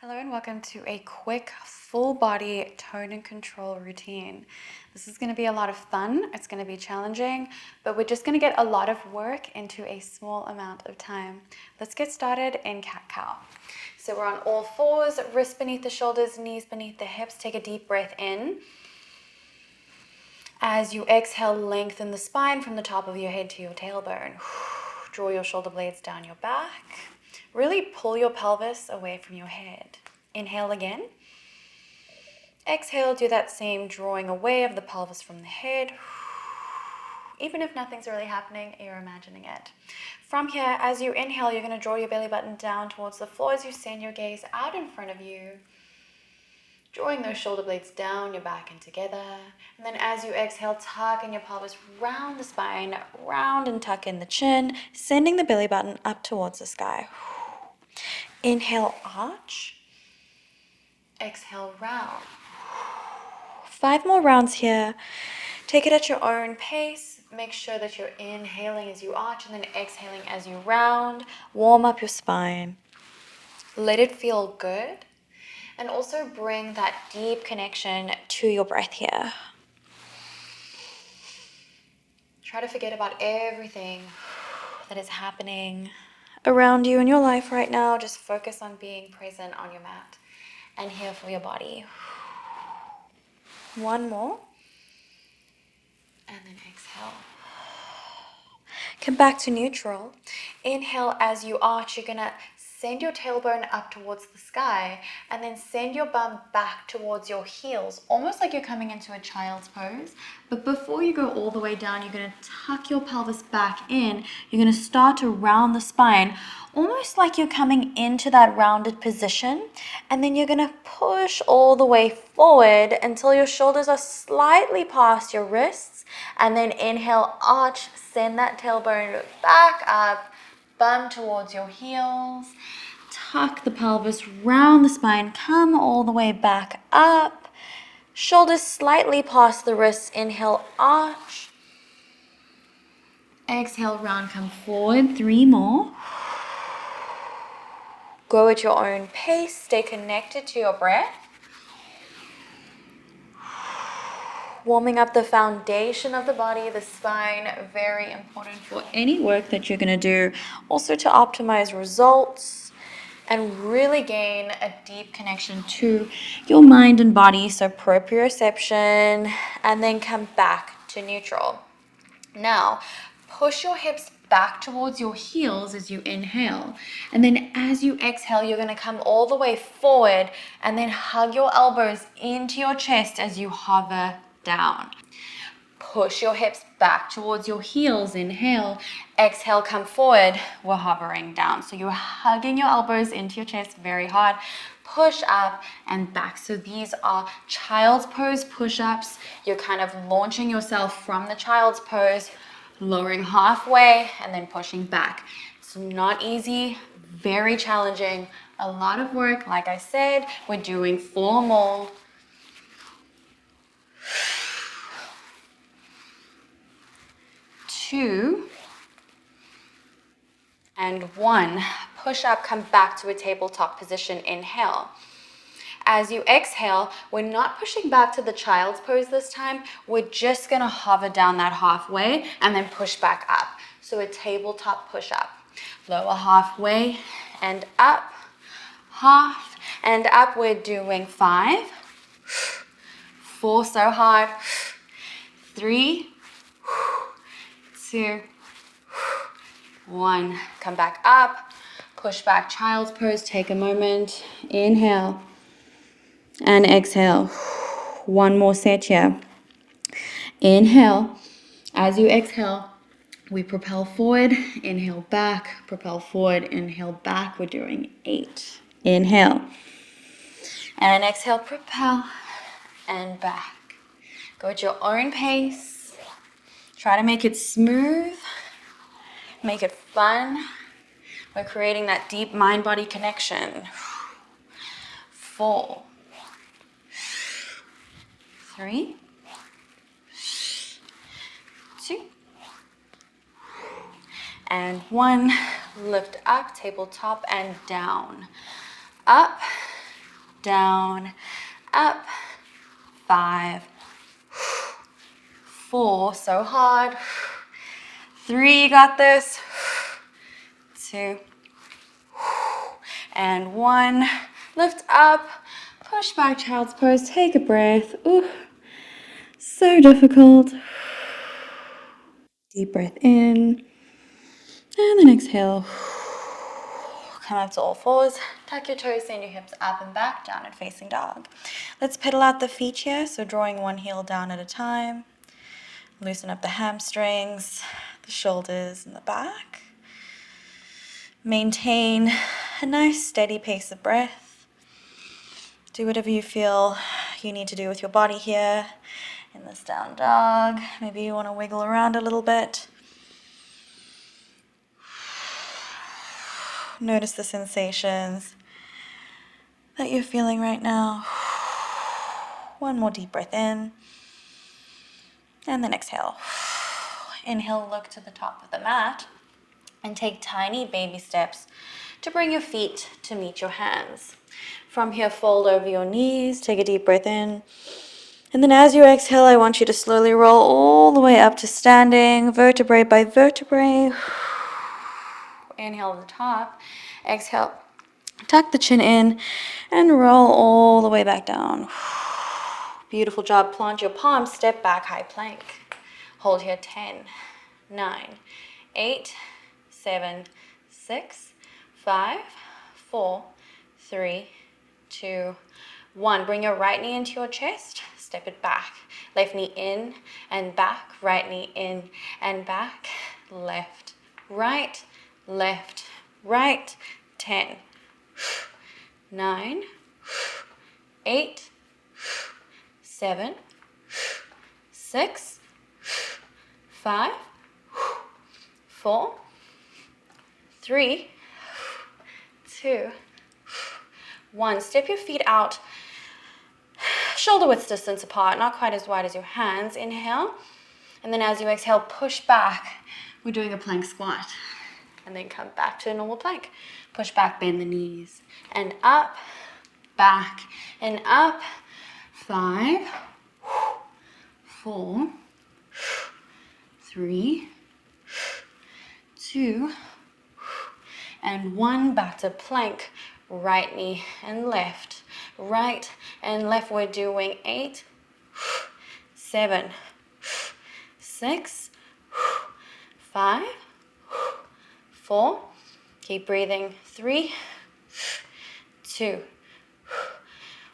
Hello and welcome to a quick full body tone and control routine. This is going to be a lot of fun. It's going to be challenging, but we're just going to get a lot of work into a small amount of time. Let's get started in cat-cow. So we're on all fours, wrists beneath the shoulders, knees beneath the hips. Take a deep breath in. As you exhale, lengthen the spine from the top of your head to your tailbone. Draw your shoulder blades down your back. Really pull your pelvis away from your head. Inhale again. Exhale, do that same drawing away of the pelvis from the head. Even if nothing's really happening, you're imagining it. From here, as you inhale, you're going to draw your belly button down towards the floor as you send your gaze out in front of you. Drawing those shoulder blades down, your back and together. And then as you exhale, tucking your pelvis round the spine, round and tuck in the chin, sending the belly button up towards the sky. Inhale, arch. Exhale, round. 5 more rounds here. Take it at your own pace. Make sure that you're inhaling as you arch and then exhaling as you round. Warm up your spine. Let it feel good. And also bring that deep connection to your breath here. Try to forget about everything that is happening around you in your life right now. Just focus on being present on your mat and here for your body. One more. And then exhale. Come back to neutral. Inhale as you arch. You're going to send your tailbone up towards the sky and then send your bum back towards your heels, almost like you're coming into a child's pose. But before you go all the way down, you're going to tuck your pelvis back in. You're going to start to round the spine, almost like you're coming into that rounded position. And then you're going to push all the way forward until your shoulders are slightly past your wrists. And then inhale, arch, send that tailbone back up, bum towards your heels. Tuck the pelvis round the spine, come all the way back up. Shoulders slightly past the wrists. Inhale, arch. Exhale, round, come forward. 3 more. Go at your own pace. Stay connected to your breath. Warming up the foundation of the body, the spine, very important for any work that you're going to do. Also to optimize results and really gain a deep connection to your mind and body. So proprioception, and then come back to neutral. Now, push your hips back towards your heels as you inhale. And then as you exhale, you're going to come all the way forward and then hug your elbows into your chest as you hover down. Push your hips back towards your heels. Inhale. Exhale, come forward. We're hovering down. So you're hugging your elbows into your chest very hard. Push up and back. So these are child's pose push-ups. You're kind of launching yourself from the child's pose, lowering halfway and then pushing back. It's not easy, very challenging, a lot of work. Like I said, we're doing 4 more. 2 and 1. Push up, come back to a tabletop position. Inhale. As you exhale, we're not pushing back to the child's pose this time. We're just going to hover down that halfway and then push back up. So a tabletop push up. Lower halfway and up. Half and up. We're doing 5. 4, so hard. 3, 2, 1. Come back up. Push back, child's pose. Take a moment. Inhale. And exhale. 1 more set here. Inhale. As you exhale, we propel forward. Inhale back. Propel forward. Inhale back. We're doing 8. Inhale. And exhale, propel. And back. Go at your own pace. Try to make it smooth. Make it fun. We're creating that deep mind-body connection. 4. 3, 2, and 1. Lift up, tabletop, and down. Up, down, up, 5, 4, so hard, 3, you got this, 2, and 1, lift up, push back, child's pose, take a breath. Ooh, so difficult. Deep breath in, and then exhale. Come up to all fours, tuck your toes, send your hips up and back, down and facing dog. Let's pedal out the feet here, so drawing one heel down at a time. Loosen up the hamstrings, the shoulders and the back. Maintain a nice steady pace of breath. Do whatever you feel you need to do with your body here in this down dog. Maybe you want to wiggle around a little bit. Notice the sensations that you're feeling right now. One more deep breath in. And then exhale. Inhale, look to the top of the mat. And take tiny baby steps to bring your feet to meet your hands. From here, fold over your knees. Take a deep breath in. And then as you exhale, I want you to slowly roll all the way up to standing, vertebrae by vertebrae. Inhale to the top. Exhale, tuck the chin in and roll all the way back down. Beautiful job. Plant your palms, step back, high plank. Hold here, 10, 9, 8, 7, 6, 5, 4, 3, 2, 1. Bring your right knee into your chest. Step it back. Left knee in and back. Right knee in and back. Left, right, 10, 9, 8, 7, 6, 5, 4, 3, 2, 1. Step your feet out, shoulder width distance apart, not quite as wide as your hands. Inhale, and then as you exhale, push back. We're doing a plank squat. And then come back to a normal plank. Push back, bend the knees, and up, back, and up. 5, 4, 3, 2, and 1. Back to plank. Right knee and left. Right and left. We're doing 8, 7, 6, 5, 4. Keep breathing. 3, 2,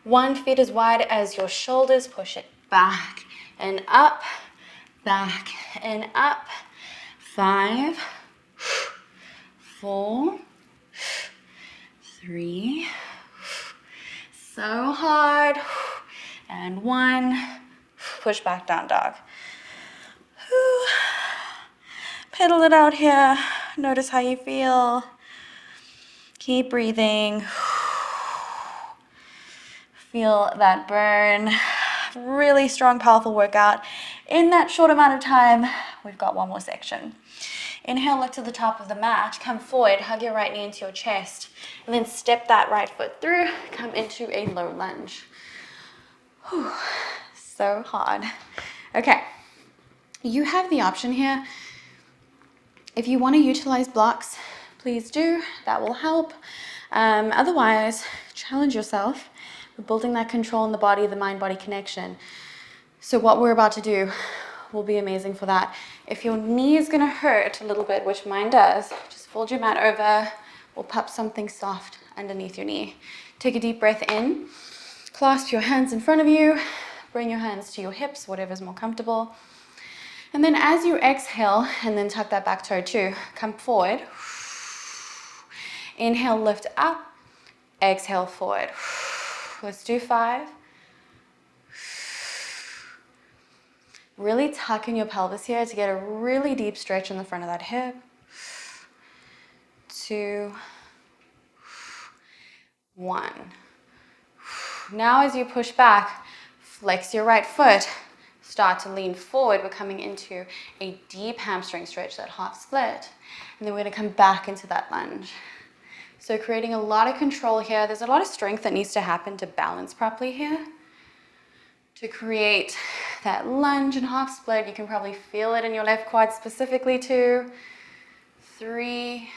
1. Feet as wide as your shoulders. Push it back and up, back and up. 5, 4, 3. So hard. And 1. Push back, down dog. Pedal it out here. Notice how you feel. Keep breathing. Feel that burn. Really strong, powerful workout. In that short amount of time, we've got one more section. Inhale, look to the top of the mat. Come forward, hug your right knee into your chest, and then step that right foot through. Come into a low lunge. Whew, so hard. Okay, you have the option here. If you want to utilize blocks, please do. That will help. Otherwise, challenge yourself. We're building that control in the body, the mind-body connection. So what we're about to do will be amazing for that. If your knee is going to hurt a little bit, which mine does, just fold your mat over or pop something soft underneath your knee. Take a deep breath in. Clasp your hands in front of you. Bring your hands to your hips, whatever's more comfortable. And then as you exhale, and then tuck that back toe too, come forward. Inhale, lift up. Exhale, forward. Let's do 5. Really tuck in your pelvis here to get a really deep stretch in the front of that hip. 2, 1. Now as you push back, flex your right foot. Start to lean forward. We're coming into a deep hamstring stretch, that half split. And then we're going to come back into that lunge. So creating a lot of control here. There's a lot of strength that needs to happen to balance properly here. To create that lunge and half split. You can probably feel it in your left quad specifically. 2, 3.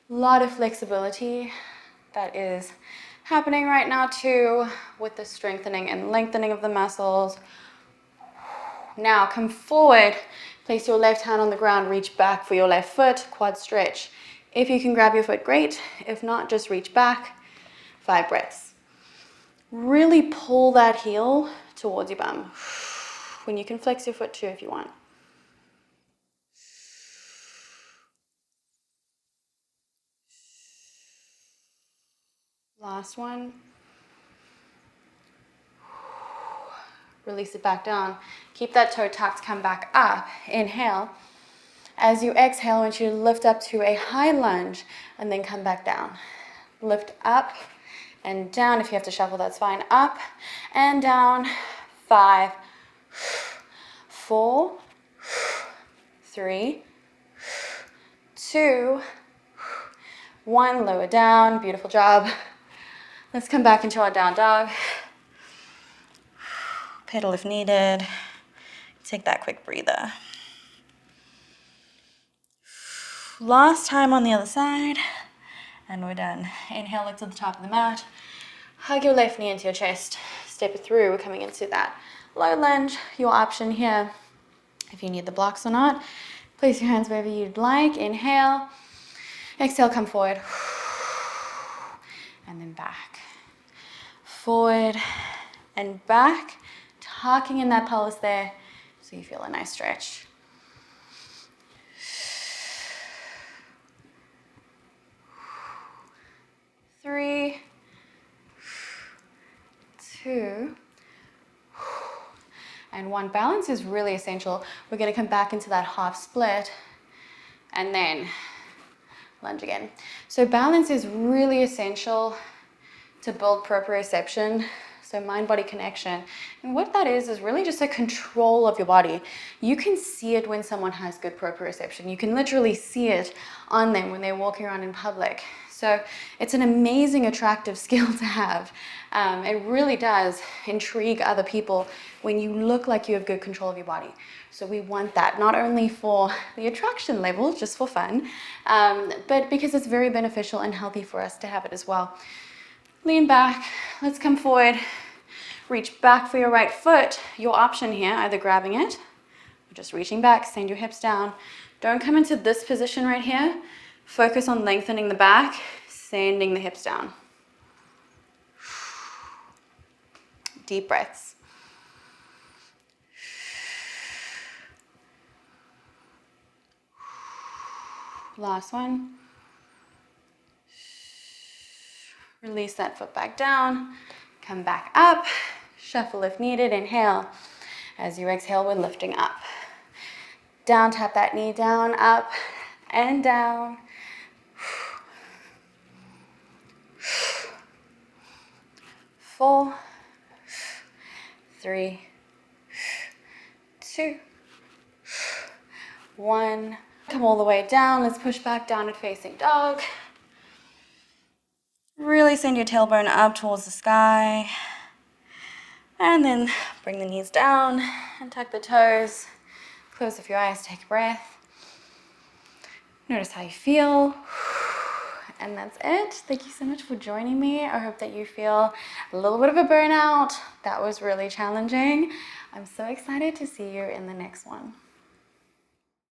A lot of flexibility that is happening right now too, with the strengthening and lengthening of the muscles. Now come forward, place your left hand on the ground, reach back for your left foot, quad stretch. If you can grab your foot, great. If not, just reach back. 5 breaths. Really pull that heel towards your bum. When you can flex your foot too if you want. Last one. Release it back down. Keep that toe tucked, come back up. Inhale. As you exhale, I want you to lift up to a high lunge and then come back down. Lift up and down. If you have to shuffle, that's fine. Up and down. 5, 4, 3, 2, 1. Lower down. Beautiful job. Let's come back into our down dog. Pedal if needed. Take that quick breather. Last time on the other side. And we're done. Inhale, look to the top of the mat. Hug your left knee into your chest. Step it through. We're coming into that low lunge. Your option here, if you need the blocks or not. Place your hands wherever you'd like. Inhale. Exhale, come forward. And then back. Forward and back. Tucking in that pelvis there so you feel a nice stretch. 3, 2, and 1. Balance is really essential. We're going to come back into that half split and then lunge again. So balance is really essential to build proprioception, so mind-body connection. And what that is really just a control of your body. You can see it when someone has good proprioception. You can literally see it on them when they're walking around in public. So it's an amazing, attractive skill to have. It really does intrigue other people when you look like you have good control of your body. So we want that, not only for the attraction level, just for fun, but because it's very beneficial and healthy for us to have it as well. Lean back, let's come forward, reach back for your right foot. Your option here, either grabbing it, or just reaching back, send your hips down. Don't come into this position right here. Focus on lengthening the back, sending the hips down. Deep breaths. Last one. Release that foot back down. Come back up. Shuffle if needed. Inhale. As you exhale, we're lifting up. Down, tap that knee down, up and down. 4, 3, 2, 1. Come all the way down. Let's push back, downward facing dog. Really send your tailbone up towards the sky. And then bring the knees down and tuck the toes. Close off your eyes, take a breath. Notice how you feel. And that's it. Thank you so much for joining me. I hope that you feel a little bit of a burnout. That was really challenging. I'm so excited to see you in the next one.